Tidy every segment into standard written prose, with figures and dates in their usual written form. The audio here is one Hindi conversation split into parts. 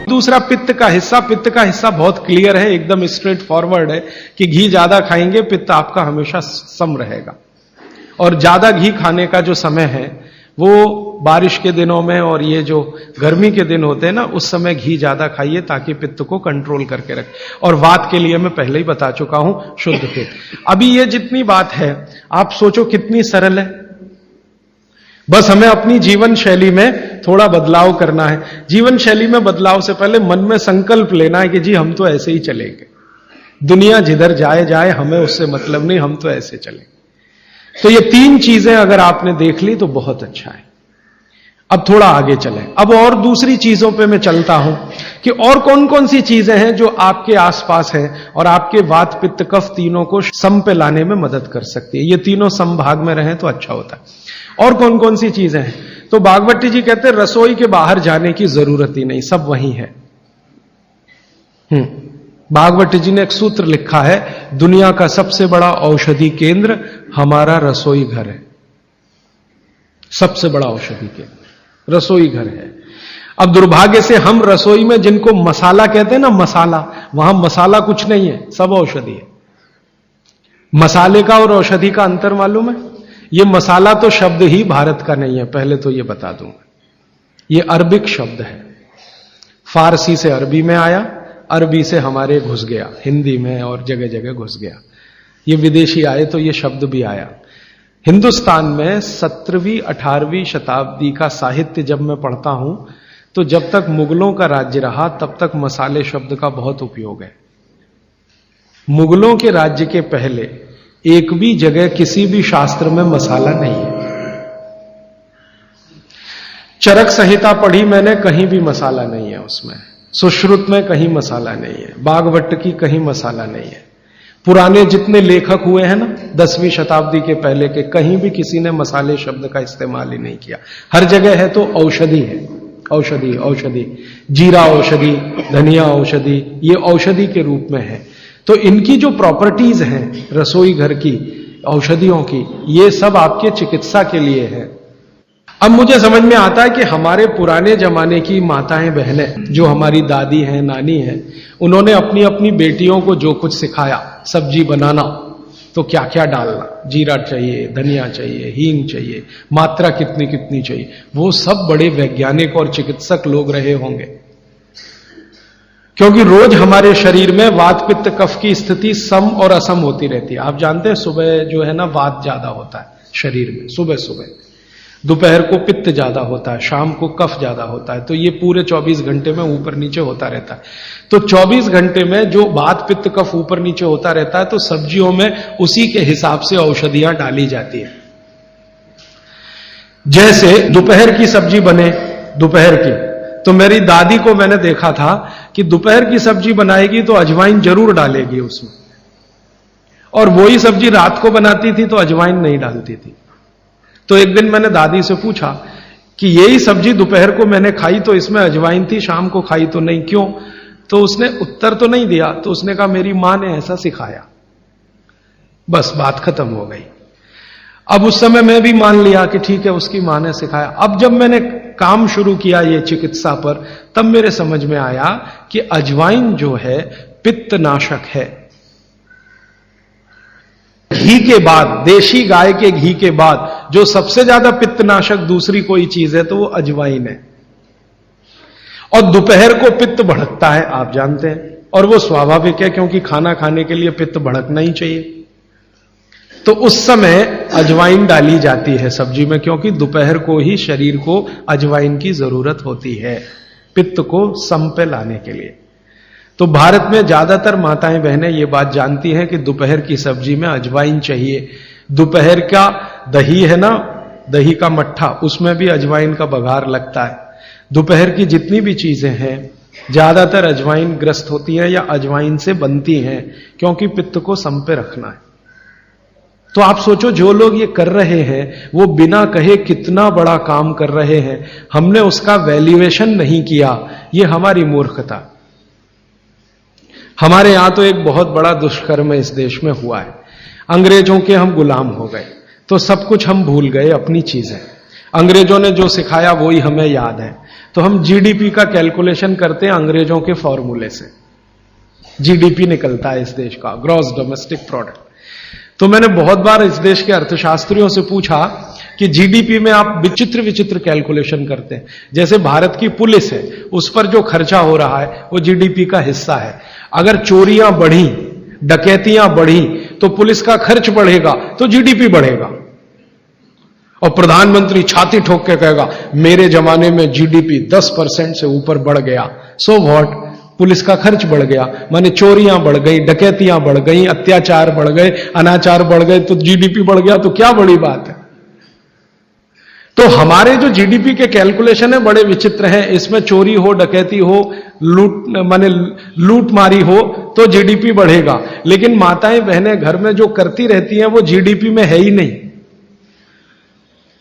दूसरा पित्त का हिस्सा बहुत क्लियर है, एकदम स्ट्रेट फॉरवर्ड है कि घी ज्यादा खाएंगे पित्त आपका हमेशा सम रहेगा। और ज्यादा घी खाने का जो समय है वो बारिश के दिनों में और ये जो गर्मी के दिन होते हैं ना, उस समय घी ज्यादा खाइए ताकि पित्त को कंट्रोल करके रखे। और वात के लिए मैं पहले ही बता चुका हूं, शुद्ध पित्त। अभी ये जितनी बात है आप सोचो कितनी सरल है, बस हमें अपनी जीवन शैली में थोड़ा बदलाव करना है। जीवन शैली में बदलाव से पहले मन में संकल्प लेना है कि जी हम तो ऐसे ही चलेंगे, दुनिया जिधर जाए जाए हमें उससे मतलब नहीं, हम तो ऐसे चलेंगे। तो ये 3 चीजें अगर आपने देख ली तो बहुत अच्छा है। अब थोड़ा आगे चलें। अब और दूसरी चीजों पे मैं चलता हूं कि और कौन कौन सी चीजें हैं जो आपके आसपास हैं और आपके वात पित्त कफ तीनों को सम पे लाने में मदद कर सकती है। ये तीनों समभाग में रहें तो अच्छा होता है। और कौन कौन सी चीजें हैं? तो भागवती जी कहते हैं रसोई के बाहर जाने की जरूरत ही नहीं, सब वहीं है। भागवती जी ने एक सूत्र लिखा है, दुनिया का सबसे बड़ा औषधि केंद्र हमारा रसोई घर है। सबसे बड़ा औषधि केंद्र रसोई घर है। अब दुर्भाग्य से हम रसोई में जिनको मसाला कहते हैं ना, मसाला, वहां मसाला कुछ नहीं है, सब औषधि है। मसाले का और औषधि का अंतर मालूम है? ये मसाला तो शब्द ही भारत का नहीं है, पहले तो ये बता दूंगा। ये अरबिक शब्द है, फारसी से अरबी में आया, अरबी से हमारे घुस गया, हिंदी में और जगह जगह घुस गया। ये विदेशी आए तो ये शब्द भी आया। हिंदुस्तान में 17वीं 18वीं शताब्दी का साहित्य जब मैं पढ़ता हूं तो जब तक मुगलों का राज्य रहा तब तक मसाले शब्द का बहुत उपयोग है। मुगलों के राज्य के पहले एक भी जगह किसी भी शास्त्र में मसाला नहीं है। चरक संहिता पढ़ी मैंने, कहीं भी मसाला नहीं है उसमें। सुश्रुत में कहीं मसाला नहीं है, बागवट की कहीं मसाला नहीं है। पुराने जितने लेखक हुए हैं ना 10वीं शताब्दी के पहले के, कहीं भी किसी ने मसाले शब्द का इस्तेमाल ही नहीं किया। हर जगह है तो औषधि है, औषधि औषधि, जीरा औषधि, धनिया औषधि, ये औषधि के रूप में है। तो इनकी जो प्रॉपर्टीज हैं रसोई घर की, औषधियों की, ये सब आपके चिकित्सा के लिए है। अब मुझे समझ में आता है कि हमारे पुराने जमाने की माताएं बहनें, जो हमारी दादी हैं, नानी हैं, उन्होंने अपनी अपनी बेटियों को जो कुछ सिखाया, सब्जी बनाना तो क्या क्या डालना, जीरा चाहिए, धनिया चाहिए, हींग चाहिए, मात्रा कितनी कितनी चाहिए, वो सब बड़े वैज्ञानिक और चिकित्सक लोग रहे होंगे। क्योंकि रोज हमारे शरीर में वात पित्त कफ की स्थिति सम और असम होती रहती है। आप जानते हैं सुबह जो है ना वात ज्यादा होता है शरीर में, सुबह सुबह, दोपहर को पित्त ज्यादा होता है, शाम को कफ ज्यादा होता है। तो ये पूरे 24 घंटे में ऊपर नीचे होता रहता है। तो 24 घंटे में जो वात पित्त कफ ऊपर नीचे होता रहता है, तो सब्जियों में उसी के हिसाब से औषधियां डाली जाती है। जैसे दोपहर की सब्जी बने, दोपहर की, तो मेरी दादी को मैंने देखा था कि दोपहर की सब्जी बनाएगी तो अजवाइन जरूर डालेगी उसमें, और वही सब्जी रात को बनाती थी तो अजवाइन नहीं डालती थी। तो एक दिन मैंने दादी से पूछा कि यही सब्जी दोपहर को मैंने खाई तो इसमें अजवाइन थी, शाम को खाई तो नहीं, क्यों? तो उसने उत्तर तो नहीं दिया। तो उसने कहा मेरी मां ने ऐसा सिखाया। बस बात खत्म हो गई। अब उस समय मैं भी मान लिया कि ठीक है, उसकी मां ने सिखाया। अब जब मैंने काम शुरू किया ये चिकित्सा पर, तब मेरे समझ में आया कि अजवाइन जो है पित्तनाशक है। घी के बाद, देशी गाय के घी के बाद जो सबसे ज्यादा पित्तनाशक दूसरी कोई चीज है तो वो अजवाइन है। और दोपहर को पित्त भड़कता है, आप जानते हैं, और वो स्वाभाविक है क्योंकि खाना खाने के लिए पित्त भड़कना ही चाहिए। तो उस समय अजवाइन डाली जाती है सब्जी में, क्योंकि दोपहर को ही शरीर को अजवाइन की जरूरत होती है पित्त को सम पे लाने के लिए। तो भारत में ज्यादातर माताएं बहनें ये बात जानती हैं कि दोपहर की सब्जी में अजवाइन चाहिए। दोपहर का दही है ना, दही का मट्ठा, उसमें भी अजवाइन का बघार लगता है। दोपहर की जितनी भी चीजें हैं ज्यादातर अजवाइन ग्रस्त होती हैं या अजवाइन से बनती हैं, क्योंकि पित्त को सम पे रखना है। तो आप सोचो जो लोग ये कर रहे हैं वो बिना कहे कितना बड़ा काम कर रहे हैं। हमने उसका वैल्यूएशन नहीं किया, ये हमारी मूर्खता। हमारे यहां तो एक बहुत बड़ा दुष्कर्म इस देश में हुआ है। अंग्रेजों के हम गुलाम हो गए तो सब कुछ हम भूल गए, अपनी चीजें। अंग्रेजों ने जो सिखाया वही हमें याद है। तो हम जीडीपी का कैलकुलेशन करते हैं अंग्रेजों के फॉर्मूले से। जीडीपी निकलता है इस देश का, ग्रॉस डोमेस्टिक प्रोडक्ट। तो मैंने बहुत बार इस देश के अर्थशास्त्रियों से पूछा कि जीडीपी में आप विचित्र विचित्र कैलकुलेशन करते हैं। जैसे भारत की पुलिस है, उस पर जो खर्चा हो रहा है वो जीडीपी का हिस्सा है। अगर चोरियां बढ़ी, डकैतियां बढ़ी, तो पुलिस का खर्च बढ़ेगा तो जीडीपी बढ़ेगा। और प्रधानमंत्री छाती ठोक के कहेगा मेरे जमाने में जीडीपी 10% से ऊपर बढ़ गया। सो व्हाट, पुलिस का खर्च बढ़ गया, माने चोरियां बढ़ गई, डकैतियां बढ़ गई, अत्याचार बढ़ गए, अनाचार बढ़ गए, तो जीडीपी बढ़ गया, तो क्या बड़ी बात है। तो हमारे जो जीडीपी के कैलकुलेशन है बड़े विचित्र हैं। इसमें चोरी हो, डकैती हो, लूट मारी हो तो जीडीपी बढ़ेगा, लेकिन माताएं बहनें घर में जो करती रहती हैं वो जीडीपी में है ही नहीं,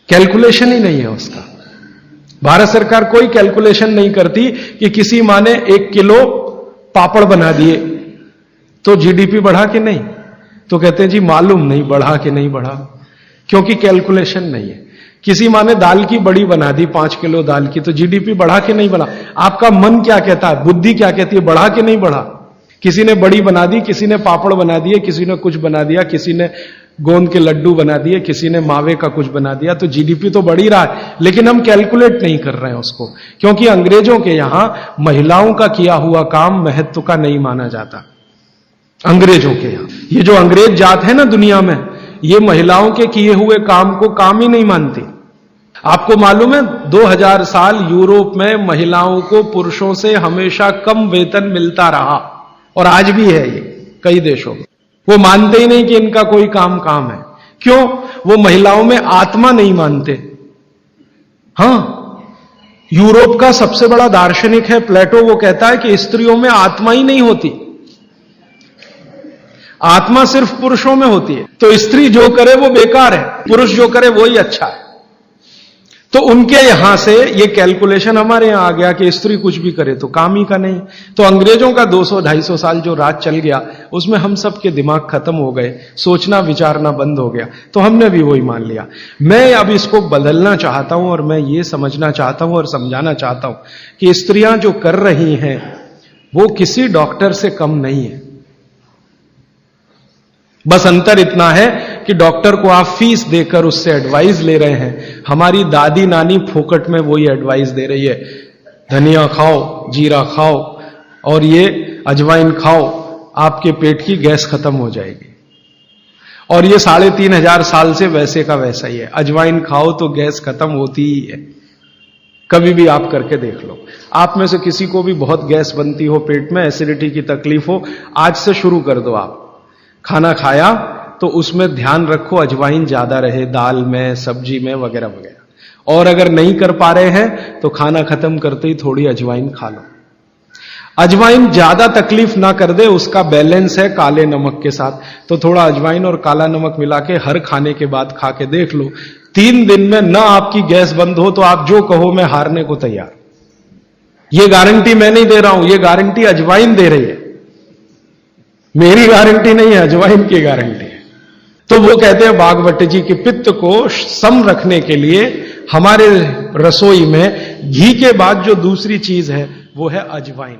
कैलकुलेशन ही नहीं है उसका। भारत सरकार कोई कैलकुलेशन नहीं करती कि किसी माँ ने 1 किलो पापड़ बना दिए तो जीडीपी बढ़ा कि नहीं, तो कहते हैं जी मालूम नहीं बढ़ा कि नहीं बढ़ा, क्योंकि कैलकुलेशन नहीं है। किसी माँ ने दाल की बड़ी बना दी, 5 किलो दाल की, तो जीडीपी बढ़ा कि नहीं बढ़ा। आपका मन क्या कहता है, बुद्धि क्या कहती है, बढ़ा कि नहीं बढ़ा। किसी ने बड़ी बना दी, किसी ने पापड़ बना दिए, किसी ने कुछ बना दिया, किसी ने गोंद के लड्डू बना दिए, किसी ने मावे का कुछ बना दिया, तो जीडीपी तो बढ़ ही रहा है, लेकिन हम कैलकुलेट नहीं कर रहे हैं उसको, क्योंकि अंग्रेजों के यहां महिलाओं का किया हुआ काम महत्व का नहीं माना जाता। अंग्रेजों के यहां ये जो अंग्रेज जात है ना दुनिया में, ये महिलाओं के किए हुए काम को काम ही नहीं मानती। आपको मालूम है 2000 साल यूरोप में महिलाओं को पुरुषों से हमेशा कम वेतन मिलता रहा, और आज भी है ये कई देशों में। वो मानते ही नहीं कि इनका कोई काम है। क्यों? वो महिलाओं में आत्मा नहीं मानते। हां, यूरोप का सबसे बड़ा दार्शनिक है प्लेटो, वो कहता है कि स्त्रियों में आत्मा ही नहीं होती, आत्मा सिर्फ पुरुषों में होती है। तो स्त्री जो करे वो बेकार है, पुरुष जो करे वो ही अच्छा है। तो उनके यहां से ये कैलकुलेशन हमारे यहां आ गया कि स्त्री कुछ भी करे तो काम ही का नहीं। तो अंग्रेजों का 200-250 साल जो राज चल गया, उसमें हम सब के दिमाग खत्म हो गए, सोचना विचारना बंद हो गया, तो हमने भी वही मान लिया। मैं अब इसको बदलना चाहता हूं, और मैं ये समझना चाहता हूं और समझाना चाहता हूं कि स्त्रियां जो कर रही हैं वो किसी डॉक्टर से कम नहीं है। बस अंतर इतना है कि डॉक्टर को आप फीस देकर उससे एडवाइस ले रहे हैं, हमारी दादी नानी फोकट में वही एडवाइस दे रही है, धनिया खाओ, जीरा खाओ और ये अजवाइन खाओ, आपके पेट की गैस खत्म हो जाएगी। और ये 3500 साल से वैसे का वैसा ही है, अजवाइन खाओ तो गैस खत्म होती ही है। कभी भी आप करके देख लो। आप में से किसी को भी बहुत गैस बनती हो, पेट में एसिडिटी की तकलीफ हो, आज से शुरू कर दो। आप खाना खाया तो उसमें ध्यान रखो अजवाइन ज्यादा रहे, दाल में, सब्जी में, वगैरह वगैरह। और अगर नहीं कर पा रहे हैं तो खाना खत्म करते ही थोड़ी अजवाइन खा लो। अजवाइन ज्यादा तकलीफ ना कर दे, उसका बैलेंस है काले नमक के साथ, तो थोड़ा अजवाइन और काला नमक मिला के हर खाने के बाद खा के देख लो। 3 दिन में ना आपकी गैस बंद हो तो आप जो कहो मैं हारने को तैयार। ये गारंटी मैं नहीं दे रहा हूं, ये गारंटी अजवाइन दे रही है, मेरी गारंटी नहीं है, अजवाइन की गारंटी है। तो वो कहते हैं भागवत जी कि पित्त को सम रखने के लिए हमारे रसोई में घी के बाद जो दूसरी चीज है वो है अजवाइन।